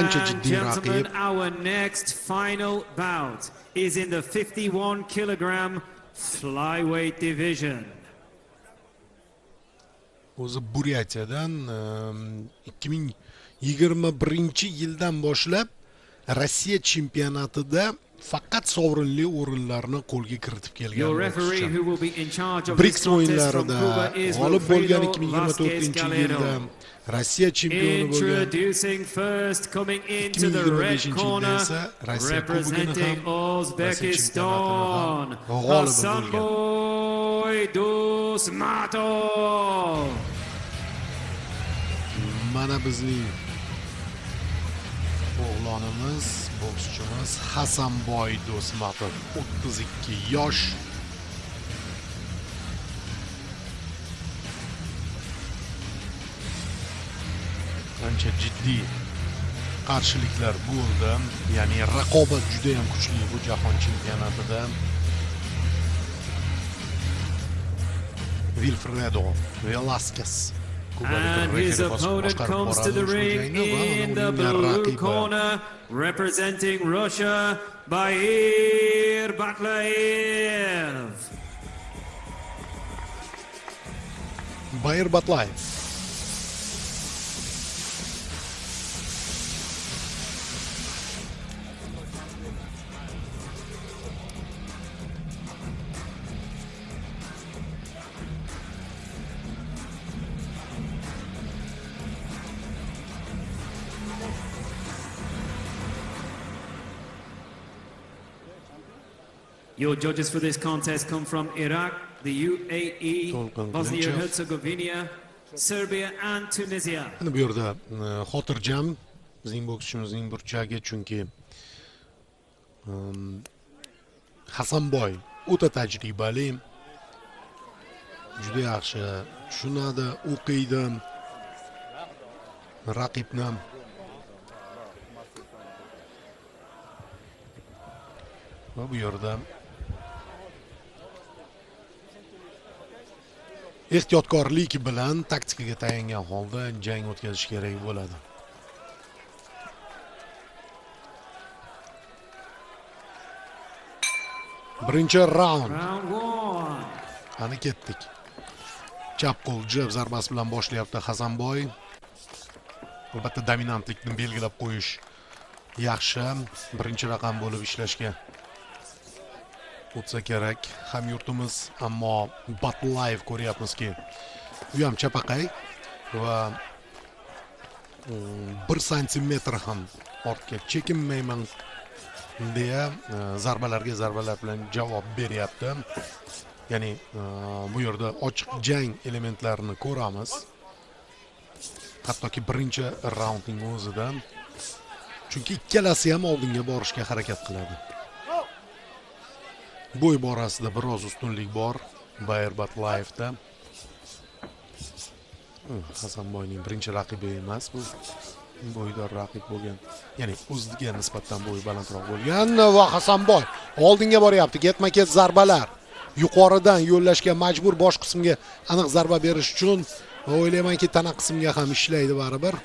ancha jiddiy raqib. Our next final bout is in the 51 kilogram flyweight division. O'zi Buryatiyadan 2021-yildan boshlab Rossiya chempionatida faqat sovrinli o'rinlarni qo'lga kiritib kelgan bokschi. BRICS o'yinlarida g'olib bo'lgan 2024-yilda Rossiya chempioni bo'lgan. 2025-yilda esa Rossiya kubogini ham O'zbekiston Hasanboy Do'smatov. Mana bizning o'g'lonimiz, bokschimiz Hasanboy Do'smatov, 32 yosh. Ancha jiddiy qarshiliklar bo'ldi. Ya'ni raqobat juda ham kuchli bu jahon chempionatida. Wilfredo Velasquez. And his opponent comes to the ring in the blue corner, representing Russia, Bair Batlayev. Bair Batlayev. Your judges for this contest come from Iraq, the UAE, Bosnia and Herzegovina, Serbia and Tunisia. Bu yerda xotirjam bizning bokschimizning burchagi, chunki Hasanboy o'ta tajribali, juda yaxshi tushunadi, o'qiydi raqibni. Va bu yerda ehtiyotkorlik bilan taktikaga tayangan holda jang o'tkazish kerak bo'ladi. Birinchi raund. Ana ketdik. Chap qo'l jab zarbasi bilan boshlayapti Hasanboy. Albatta dominantlikni belgilab qo'yish yaxshi. Birinchi raqam bo'lib ishlashga o'tsa kerak hamyurtimiz, ammo Batlayev ko'ryapmizki, u ham chapaqay va 1 santimetr ham ortga chekinmayman deya zarbalar bilan javob beryapti. Ya'ni bu yerda ochiq jang elementlarini ko'ramiz. Hattoki birinchi raundning o'zida. Chunki ikkalasi ham oldinga borishga harakat qiladi. Bo'y borasida biroz ustunlik bor Bair Batlayevda. Hasanboyning birinchi raqibi emas bu. Bo'ydor raqib bo'lgan. Ya'ni o'ziga nisbatan bo'yi balandroq bo'lgan va Hasanboy oldinga boryapti. Ketma-ket zarbalar. Yuqoridan yo'llashga majbur, bosh qismga aniq zarba berish uchun va o'ylaymanki tana qismga ham ishlaydi baribir.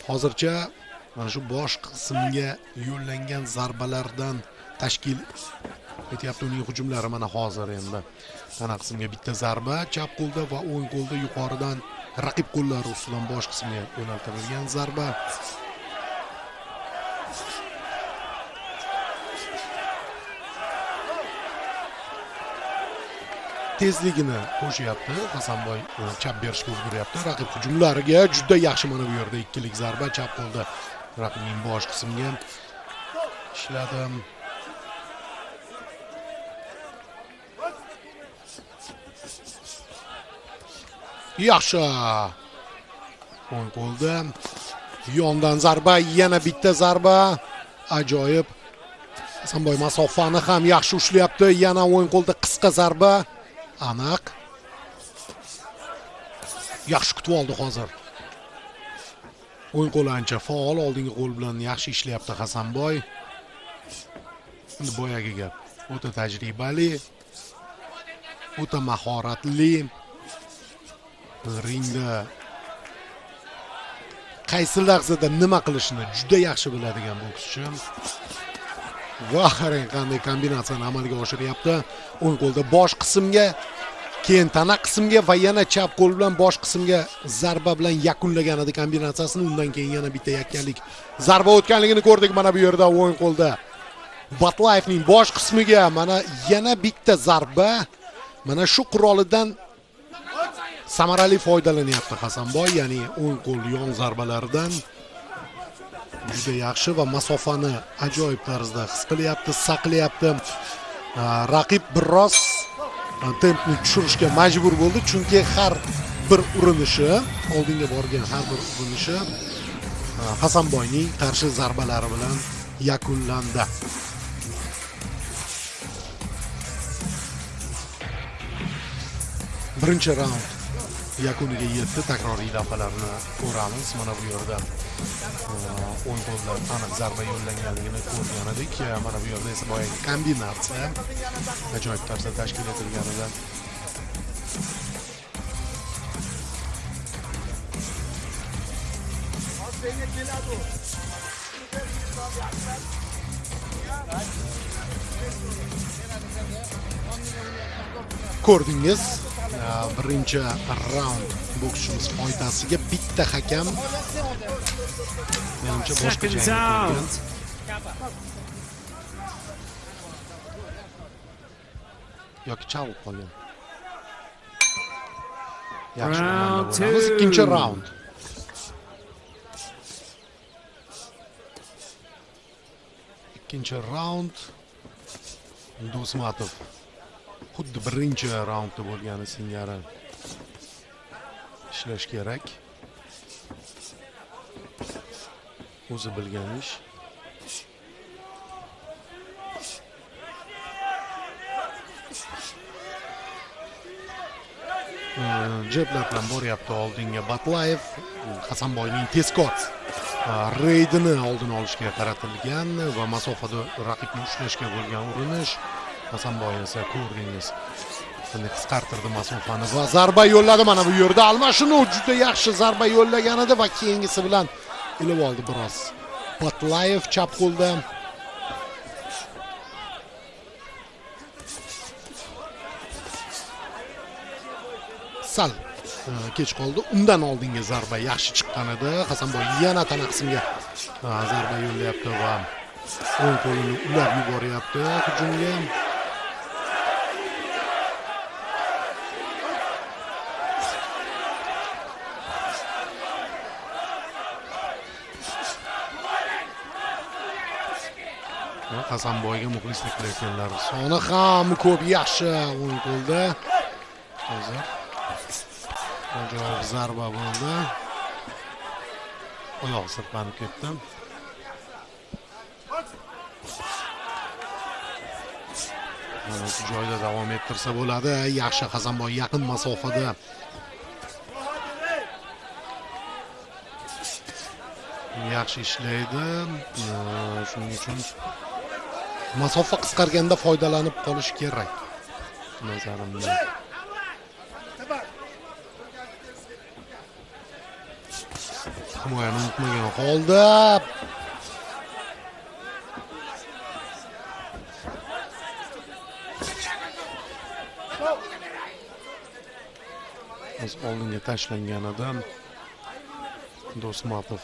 Hozircha mana shu bosh qismga yo'llangan zarbalardan tashkil etyapti uning hujumlari. Mana hozir endi tana qismga bitta zarba, chap qo'lda va o'ng qo'lda yuqoridan raqib qo'llari ustidan bosh qismga yo'naltirilgan zarba. Tezligini qo'shyapti Hasanboy, chap berishga ulguryapti. Raqib hujumlariga juda yaxshi. Mana bu yerda ikkilik zarba chap qo'lda raqibning bosh qismiga ishladi. Yaxshi. O'ng qo'lda yondan zarba, yana bitta zarba. Ajoyib. Hasanboy masofani ham yaxshi ushlayapti. Yana o'ng qo'lda qisqa zarba. Aniq. Yaxshi kutib oldi hozir. O'ng qo'li ancha faol, oldingi qo'l bilan yaxshi ishlayapti Hasanboy. Endi boyagi gap. O'ta tajribali, o'ta mahoratli. Ringda qaysi lahzada nima qilishni juda yaxshi biladigan bokschi. Va qarang qanday kombinatsiyani amalga oshiryapti. O'ng qo'lda bosh qismga, keyin tana qismga va yana chap qo'l bilan bosh qismga zarba bilan yakunlagan edi kombinatsiyasini. Undan keyin yana bitta yakkalik zarba o'tganligini ko'rdik mana bu yerda o'ng qo'lda. Batlayevning bosh qismiga mana yana bitta zarba. Mana shu qurolidan samarali foydalanyapti Hasanboy, ya'ni o'ng qo'l yon zarbalaridan juda yaxshi va masofani ajoyib tarzda his qilyapti, saqlayapti. Raqib biroz tempni tushirishga majbur bo'ldi, chunki har bir urinishi, oldinga borgan har bir urinishi Hasanboyning qarshi zarbalari bilan yakunlandi. Birinchi raund yakuniga yetdi. Takroriy lavhalarni ko'ramiz. Mana bu yerda o'ng qo'ldan aniq zarba yo'llanganligini ko'rgan edik. Mana bu yerda esa boyagi kombinatsiya ajoyib tarzda tashkil etilganida ko'rdingiz. Birinchi raund bokschimiz foydasiga bitta hakam menimcha boshqa jangni yoki chalib qolgan. Yaxshi tomonda bo'lamiz. Ikkinchi raund. Ikkinchi raund Do'smatov xuddi birinchi raundda bo'lgani singari ishlash kerak. O'zi bilgan ish. Jeblar bilan boryapti oldinga Batlayev. Hasanboyning tezkor reydini oldin olishga qaratilgan va masofada raqibni ushlashga bo'lgan urinish. Hasanboy esa ko'rdingiz qanday qisqartirdi masofani va zarba yo'lladi. Mana bu yerda almashinuv juda yaxshi zarba yo'llagan edi va keyingisi bilan ilib oldi biroz. Batlayev chap qo'lda. Sal kech qoldi. Undan oldingi zarba yaxshi chiqqan edi. Hasanboy yana tana qismiga zarba yo'llayapti va o'ng qo'lini ulab yuboryapti hujumga. Hasanboyga muxlislik qilayotganlar soni ham ko'p. Yaxshi o'ng qo'lda. Hozir ajoyib zarba bo'ldi. Oyoq sirpanib ketdi. Mana shu joyda davom ettirsa bo'ladi. Yaxshi Hasanboy yaqin masofada. Yaxshi ishlaydi. Shuning uchun masofa qisqarganda foydalanib qolish kerak. Nazarimda. Himoyani unutmagan holda o'z oldinga tashlangan adam Do'smatov.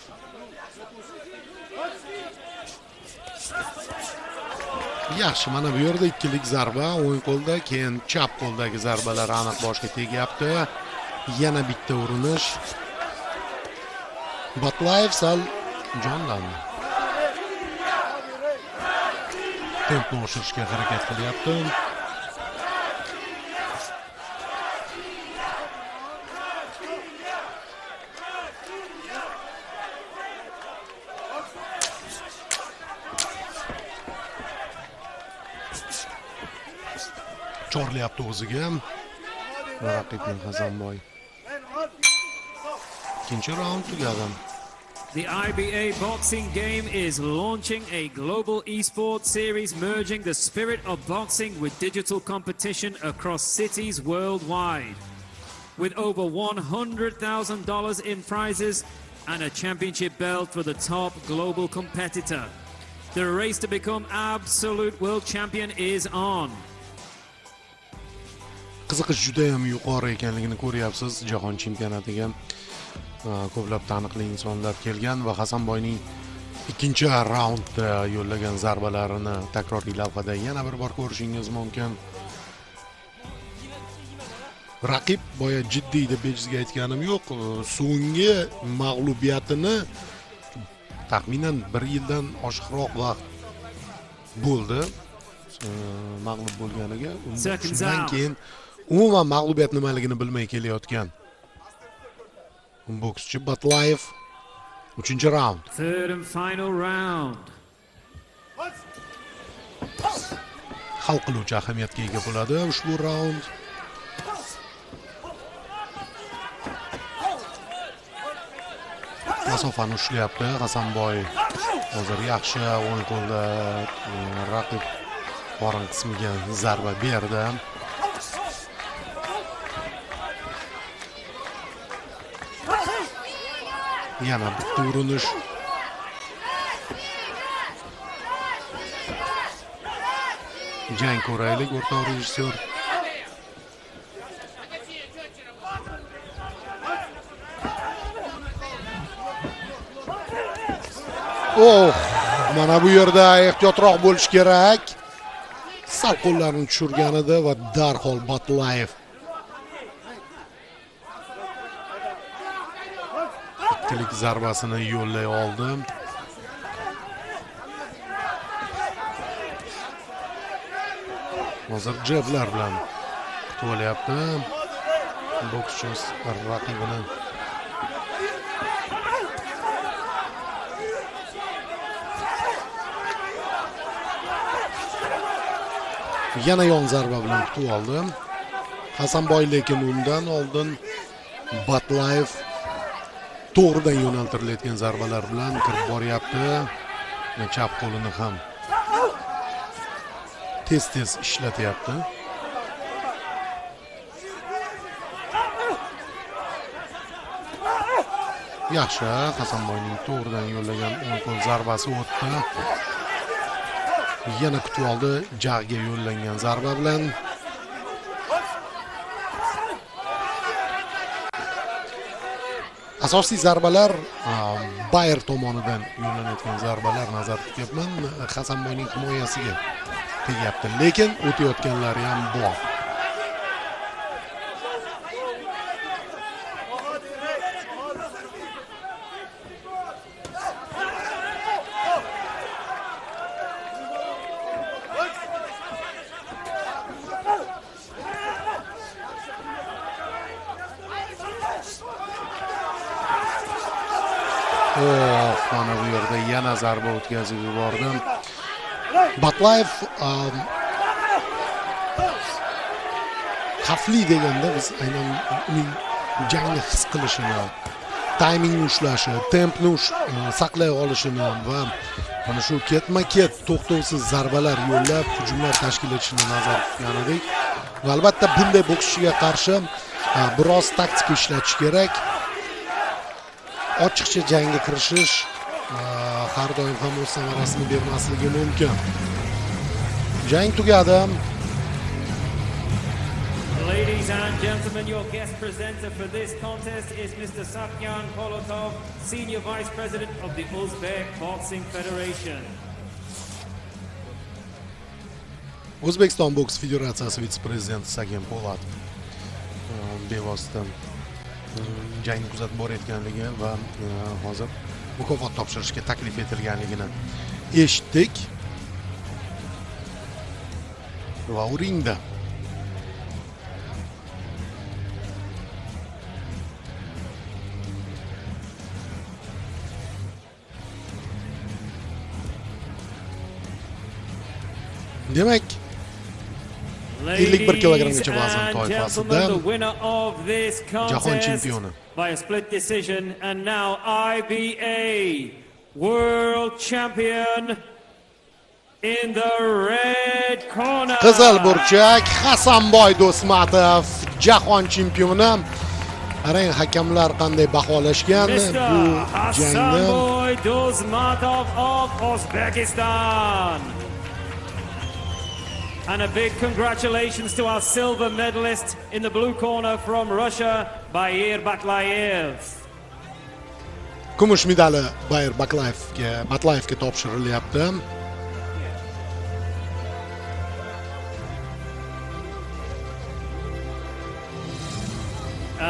Yaxshi, mana bu yerda ikkilik zarba o'ng qo'lda, keyin chap qo'ldagi zarbalar aniq boshga tegyapti. Yana bitta urinish. Batlayev sal jonlandi. Tempni oshirishga harakat qilyapti. Chorlayapti o'ziga raqibning Hasanboy. Ikkinchi raund tugadi. The IBA boxing game is launching a global esports series merging the spirit of boxing with digital competition across cities worldwide. With over $100,000 in prizes, and a championship belt for the top global competitor. The race to become absolute world champion is on. Qiziqish juda ham yuqori ekanligini ko'ryapsiz. Jahon chempionatiga ko'plab taniqli insonlar kelgan va Hasanboyning ikkinchi raundda yo'llagan zarbalarini takroriy lavhada yana bir bor ko'rishingiz mumkin. Raqib boya jiddiy deb bejizga aytganim yo'q. So'nggi mag'lubiyatini taxminan 1 yildan oshiqroq vaqt bo'ldi. Mag'lub bo'lganiga, undan keyin umuman mag'lubiyat nimaligini bilmay kelayotgan bokschi Batlayev. 3-raund. Third and final round. Hal qiluvchi ahamiyatga ega bo'ladi ushbu raund. Masofani ushlayapti Hasanboy. Hozir yaxshi o'ng qo'lda raqib qorin qismiga zarba berdi. Yana bitta urinish. Jang ko'raylik, o'rtoq rejissyor. Mana bu yerda ehtiyotroq bo'lish kerak. Sal qo'llarini tushirgan edi va darhol Batlayev ikkilik zarbasini yo'llay oldi. Hozir jablar bilan kutib olyapti bokschimiz raqibini. Yana yon zarba bilan kutib oldi Hasanboy, lekin undan oldin Batlayev to'g'ridan yo'naltirilayotgan zarbalar bilan kirib boryapti. Chap qo'lini ham tez-tez ishlatyapti. Yaxshi, Hasanboyning to'g'ridan yo'llagan o'ng qo'l zarbasi o'tdi. Yana kutib oldi jag'ga yo'llangan zarba bilan. Asosiy zarbalar Bayer tomonidan yo'llanayotgan zarbalar nazarda tutyapman. Hasanboyning himoyasiga tegyapti, lekin o'tayotganlari ham bor. Mana bu yerda yana zarba o'tkazib yubordim. Batlayev xavfli deganda biz aynan uning jangni his qilishini, taymingni ushlashi, tempni saqlay olishini va mana shu ketma-ket to'xtovsiz zarbalar yo'llab hujumlar tashkil etishini nazarda tutgan edik. Va albatta bunday bokschiga qarshi biroz taktika ishlatish kerak. Ochiqcha jangga kirishish har doim ham o'z samarasini bermasligi mumkin. Jang tugadi. Ladies and gentlemen, your guest presenter for this contest is Mr. Satyan Kolotov, Senior Vice President of the Uzbek Boxing Federation. O'zbekiston boks federatsiyasi vitse-prezidenti Saken Po'latov bevosita jangni kuzatib borayotganligi va hozir mukofot topshirishga taklif etilganligini eshitdik. Va u ringda demak 51 kilogramgacha vazn toifasida jahon chempioni. By a split decision, and now IBA World Champion in the red corner. Qizil burchak Hasanboy Do'stmatov jahon chempioni. Qarang, hakamlar qanday baholashgan bu Mr. jangni. Hasanboy Do'stmatov of Uzbekistan. And a big congratulations to our silver medalist in the blue corner from Russia, Bair Batlayev. Kumush medali Bair Batlayevga topshirilyapti.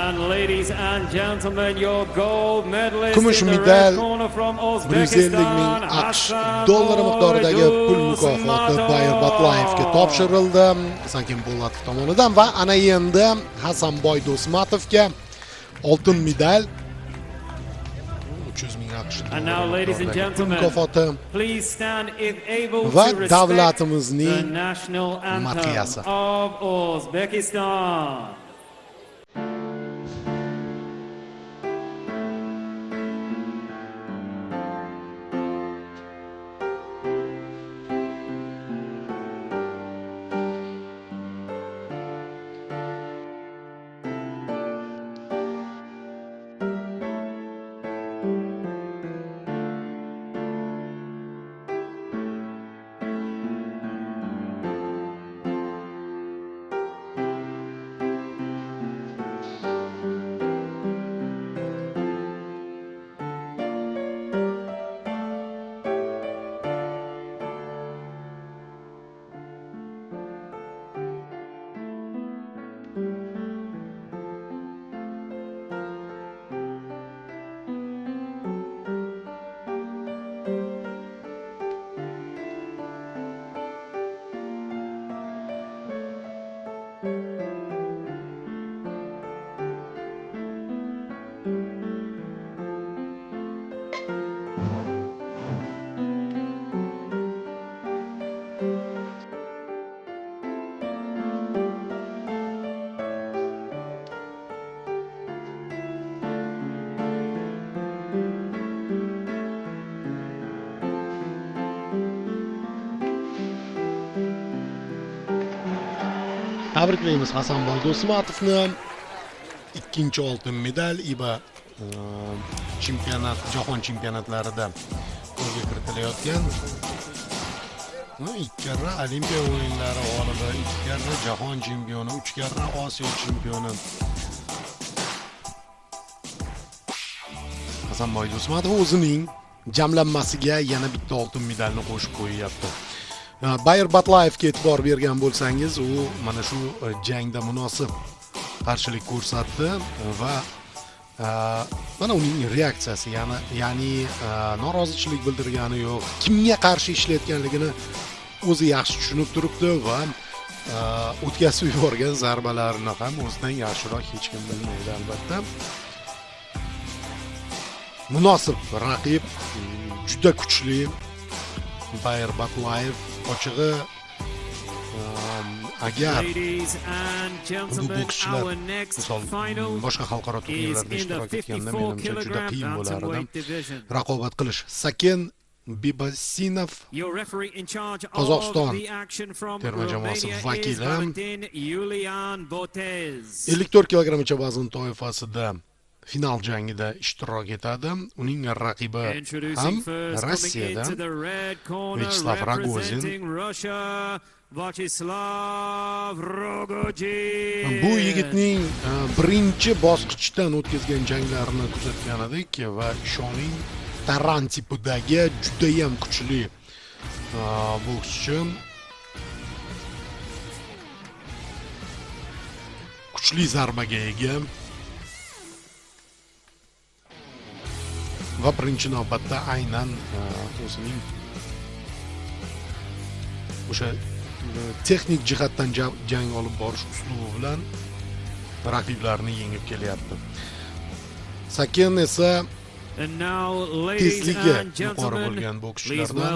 And ladies and gentlemen, your gold medalist Kumush in the medal red corner from 150 Uzbekistan, ming AQSh dollari miqdoridagi pul mukofoti Bair Batlayevga topshirildi Saken Po'latov tomonidan va ana endi Hasanboy Do'stmatovga oltin medal 300 ming AQSh And now, ladies and gentlemen, mukofoti please stand if able va to respect davlatimizning the national madhiyasi. anthem of Uzbekistan. Tabriklaymiz Hasanboy Do'stmatovni. Ikkinchi oltin medal IBA jahon chempionatlarida qo'lga kiritilayotgan. 2 karra Olimpiya o'yinlari g'olibi, 2 karra jahon chempioni, 3 karra Osiyo chempioni. Hasanboy Do'stmatov o'zining jamlanmasiga yana bitta oltin medalni qo'shib qo'yyapti. Bair Batlayevga e'tibor bergan bo'lsangiz, u mana shu jangda munosib qarshilik ko'rsatdi va mana uning reaksiyasi, ya'ni norozichilik bildirgani yo'q, kimga qarshi ishlayotganligini o'zi yaxshi tushunib turibdi va o'tkazib yuborgan zarbalarni ham o'zidan yaxshiroq hech kim bilmaydi albatta. Munosib raqib, juda kuchli Bair Batlayev. Ochig'i agar bu bokschilar boshqa xalqaro turnirlarda ishtirok etganda menimcha juda qiyin bo'lar edi raqobat qilish. Saken Bibasinov, Qozog'iston terma jamoasi vakili, 54 kilogramcha vazn toifasida final jangida ishtirok etadi. Uning raqibi ham Rossiyadan Vyacheslav Rogozin. Bu yigitning birinchi bosqichdan o'tkazgan janglarini kuzatgan edik va ishoning taran tipidagi juda ham kuchli bokschi. Kuchli zarbaga ega va birinchi navbatda aynan o'zining o'sha texnik jihatdan jang olib borish uslubi bilan raqiblarni yengib kelyapti. Saken esa tezligi yuqori bo'lgan bokschilardan